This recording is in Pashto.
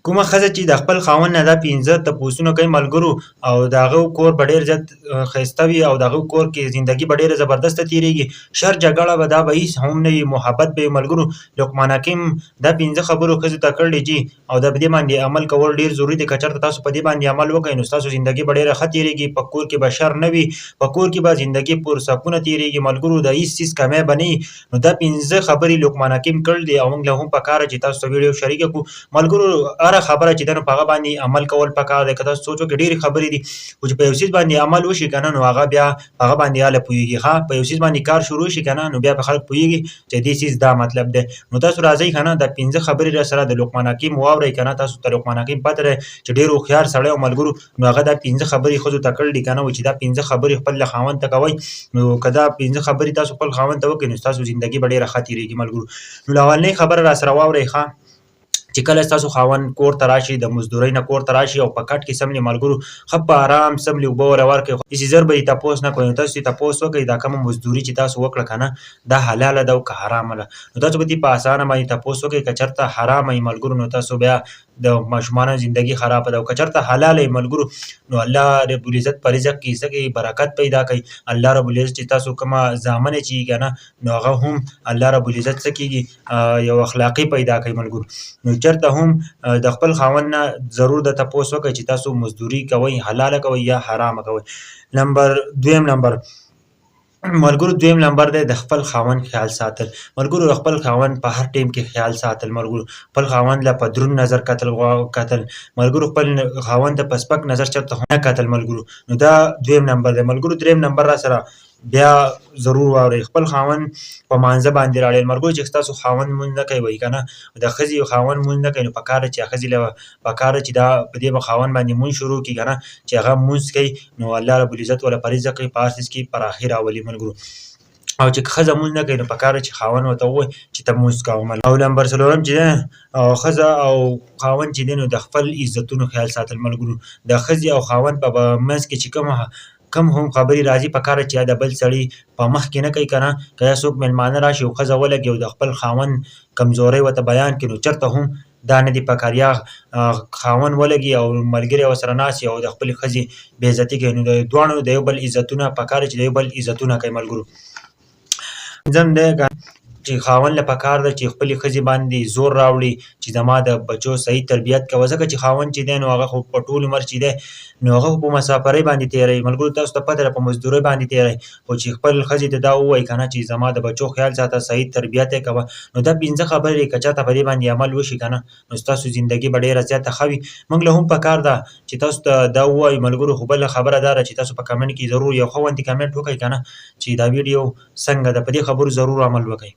کومه ښځه چې د خپل خاوند نه دا 15 تپوسونه کوي ملګرو او د هغه کور به ډېر زیات ښایسته وي او د هغه کور کې زندګي به ډېره زبردسته تېرېږي، شر جګړه به دا به هېڅ هم نه وي، محبت به وي ملګرو. لقمان حکیم دا 15 خبرو ښځو ته کړلې چې او د دې باندې عمل کول ډېر ضروري دی. که چېرته تاسو په دې باندې عمل وکړئ نو ستاسو زندګي به ډېره ښه تېرېږي، په کور کې به شر نه وي، په کور کې به زندګي پرسکونه تېرېږي ملګرو، د هېڅ څیز کمی به نه وي. نو دا 15 خبرې لقمان حکیم کړل دي او موږ له هم پکار چې تاسو ته ویډیو شریکه کړو ملګرو. هره خبره چې ده نو په هغه باندې عمل کول پکار دی. که تاسو سوچ وکړئ ډېرې خبرې دي خو چې په یو څیز باندې عمل وشي که نه نو هغه بیا په هغه باندې هله پوهېږي. ښه په یو څیز باندې کار شروع شي که نه نو بیا به خلک پوهېږي چې دې څیز دا مطلب دی. نو تاسو راځئ که نه دا 15 خبرې راسره د لقمان حکیم واورئ که نه. تاسو ته لقمان حکیم پته دی چې ډېر هوښیار سړی او ملګرو نو هغه دا 15 خبرې ښځو ته کړل دي که نه چې دا 15 خبرې خپل خاوند ته کوئ نو که دا 15 خبرې تاسو خپل خاوند ته وکړئ نو ستاسو زندګي به ډېره ښه تېرېږي ملګرو. نو اولنۍ خبره راسره واورئ ښه چې کله ستاسو خاوند کور ته راشي د مزدورۍ نه کور ته راشي او په کټ کې څملې ملګرو ښه په ارام څملې اوبه ورله ورکړئ، هسې زر به یې تپوس نه کوئ. نو تاسو یې تپوس وکړئ دا کومه مزدوري چې تاسو وکړه که نه دا حلاله ده او که حرامه ده. نو تاسو به دې په اسانه باندې تپوس وکړئ. که چېرته حرامه وي ملګرو نو تاسو بیا د ماشومانو زندګي خرابه ده او که چېرته حلاله وي ملګرو نو الله رب العزت په رزق کې څه کوي برکت پیدا کوي. الله رب العزت چې تاسو کومه زامن یې چې که نه نو هغه هم الله رب العزت څه کېږي یو اخلاقي پیدا کوي ملګرو. نو چېرته هم د خپل خاوند نه ضرور د تپوس وکړئ چې تاسو مزدوري کوئ حلاله کوئ یا حرامه کوئ. دویم نمبر ملګرو دویم نمبر دی د خپل خاوند خیال ساتل. ملګرو د خپل خاوند په هر ټیم کې خیال ساتل ملګرو، خپل خاوند له په دروند نظر کتل ملګرو، خپل خاوند ته په سپک نظر چېرته نه کتل ملګرو. نو دا دویم نمبر دی ملګرو. دریم نمبر راسره بیا ضرور واورئ خپل خاوند په مانځه باندې راړئ ملګرو. چې ستاسو خاوند مونځ نه کوي که نه د ښځې خاوند مونځ نه کوي نو پکار ده چې ښځې له پکار ده چې دا په دې به خاوند باندې مونځ شروع کړي که نه چې هغه مونځ کوي نو الله رب العزت ورله په رزق کې په هر څیز کې پراخي راولي ملګرو. او چې ښځه مونځ نه کوي نو پکار ده چې خاوند ورته ووایي چې ته مونځ کوه. او نمبر څلورم چې دی ښځه او خاوند چې دی نو د خپل عزتونو خیال ساتل ملګرو. د ښځې او خاوند په منځ کې چې کم هم خبرې راځي پکار ده چې د بل سړي په مخ کې نه کوي که نه. که یا څوک مېلمانه راشي او ښځه ولګي او د خپل خاوند کمزورۍ ورته بیان کړي نو چېرته هم دا نه دي پکار. یا خاوند ولګي او ملګری ورسره ناست او د خپلې ښځې بېعزتي کوي نو د دواړو د یو بل عزتونه پکار چې د یو بل عزتونه کوي ملګرو. پنځم دی چې خاوند له پکار ده چې خپلې ښځې باندې زور راوړي چې زما د بچو صحیح تربیت کوه. ځکه چې خاوند چې دی نو هغه خو په ټول عمر چې دی نو هغه خو په مسافرۍ باندې تېروي ملګرو. تاسو ته پته ده په مزدورۍ باندې تېروي خو چې خپل ښځې ته دا ووایي که نه چې زما د بچو خیال ساته صحیح تربیت یې کوه نو دا 15 خبرې که چاته په دې باندې عمل وشي که نه نو ستاسو زندګي به ډېره زیاته ښه وي. موږ له هم پکار ده چې تاسو ته دا ووایو ملګرو. خو بله خبره دا ده چې تاسو په کمنټ کې ضرور یو ښه غوندې کمنټ وکړئ که نه چې دا ویډیو څنګه ده په دې خبرو ضرور عمل وکړئ.